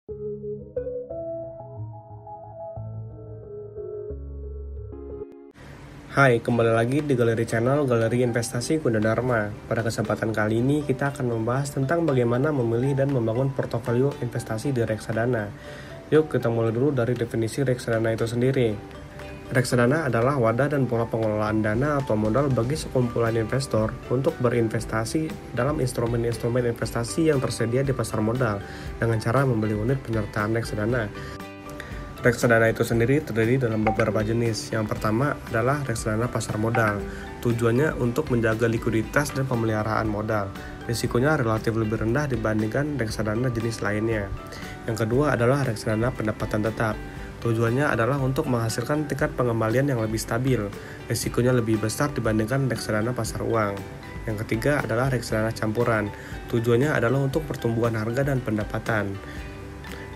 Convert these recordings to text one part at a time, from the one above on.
Hai, kembali lagi di Galeri Channel Galeri Investasi Gunadarma. Pada kesempatan kali ini kita akan membahas tentang bagaimana memilih dan membangun portofolio investasi di reksadana. Yuk kita mulai dulu dari definisi reksadana itu sendiri. Reksadana adalah wadah dan pola pengelolaan dana atau modal bagi sekumpulan investor untuk berinvestasi dalam instrumen-instrumen investasi yang tersedia di pasar modal dengan cara membeli unit penyertaan reksadana. Reksadana itu sendiri terdiri dalam beberapa jenis. Yang pertama adalah reksadana pasar modal. Tujuannya untuk menjaga likuiditas dan pemeliharaan modal. Risikonya relatif lebih rendah dibandingkan reksadana jenis lainnya. Yang kedua adalah reksadana pendapatan tetap. Tujuannya adalah untuk menghasilkan tingkat pengembalian yang lebih stabil. Risikonya lebih besar dibandingkan reksadana pasar uang. Yang ketiga adalah reksadana campuran. Tujuannya adalah untuk pertumbuhan harga dan pendapatan.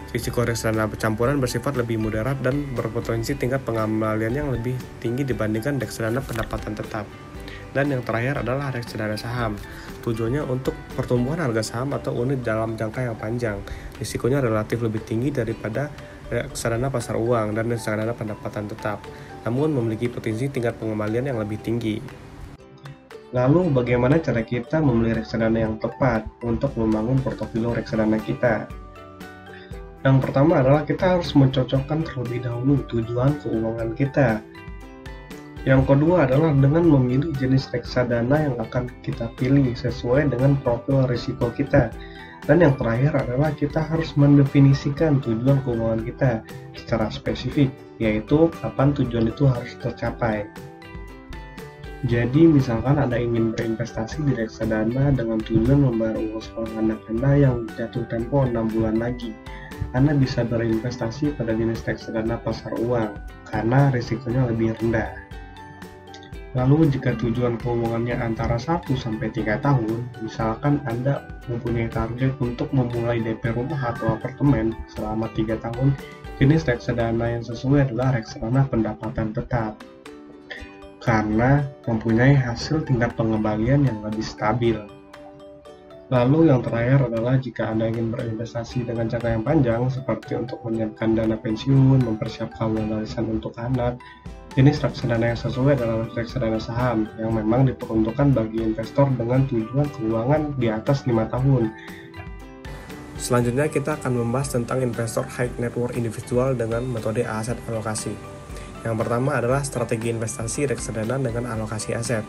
Risiko reksadana campuran bersifat lebih moderat dan berpotensi tingkat pengembalian yang lebih tinggi dibandingkan reksadana pendapatan tetap. Dan yang terakhir adalah reksadana saham. Tujuannya untuk pertumbuhan harga saham atau unit dalam jangka yang panjang. Risikonya relatif lebih tinggi daripada reksadana pasar uang dan reksadana pendapatan tetap, namun memiliki potensi tingkat pengembalian yang lebih tinggi. Lalu bagaimana cara kita memilih reksadana yang tepat untuk membangun portofolio reksadana kita? Yang pertama adalah kita harus mencocokkan terlebih dahulu tujuan keuangan kita. Yang kedua adalah dengan memilih jenis reksadana yang akan kita pilih sesuai dengan profil risiko kita. Dan yang terakhir adalah kita harus mendefinisikan tujuan keuangan kita secara spesifik, yaitu kapan tujuan itu harus tercapai. Jadi misalkan Anda ingin berinvestasi di reksadana dengan tujuan membayar uang sekolah anak Anda yang jatuh tempo 6 bulan lagi, Anda bisa berinvestasi pada jenis reksadana pasar uang karena risikonya lebih rendah. Lalu jika tujuan keuangannya antara 1-3 tahun, misalkan Anda mempunyai target untuk memulai DP rumah atau apartemen selama 3 tahun, jenis reksadana yang sesuai adalah reksadana pendapatan tetap karena mempunyai hasil tingkat pengembalian yang lebih stabil. Lalu yang terakhir adalah jika Anda ingin berinvestasi dengan jangka yang panjang seperti untuk menyiapkan dana pensiun, mempersiapkan warisan untuk anak, jenis reksadana yang sesuai adalah reksadana saham yang memang diperuntukkan bagi investor dengan tujuan keuangan di atas 5 tahun. Selanjutnya kita akan membahas tentang investor high net worth individual dengan metode aset alokasi. Yang pertama adalah strategi investasi reksadana dengan alokasi aset.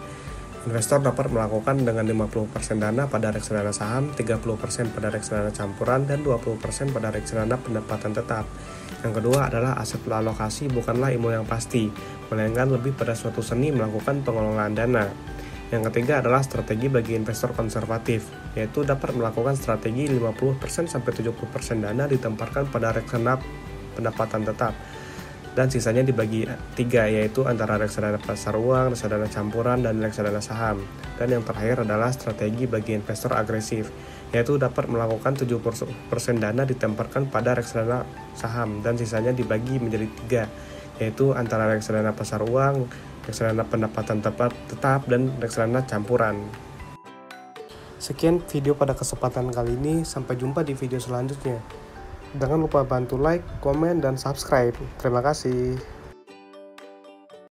Investor dapat melakukan dengan 50% dana pada reksadana saham, 30% pada reksadana campuran, dan 20% pada reksadana pendapatan tetap. Yang kedua adalah aset alokasi bukanlah ilmu yang pasti, melainkan lebih pada suatu seni melakukan pengelolaan dana. Yang ketiga adalah strategi bagi investor konservatif, yaitu dapat melakukan strategi 50%-70% dana ditempatkan pada reksadana pendapatan tetap. Dan sisanya dibagi 3, yaitu antara reksadana pasar uang, reksadana campuran, dan reksadana saham. Dan yang terakhir adalah strategi bagi investor agresif, yaitu dapat melakukan 70% dana ditempatkan pada reksadana saham, dan sisanya dibagi menjadi 3, yaitu antara reksadana pasar uang, reksadana pendapatan tetap, dan reksadana campuran. Sekian video pada kesempatan kali ini, sampai jumpa di video selanjutnya. Jangan lupa bantu like, komen, dan subscribe. Terima kasih.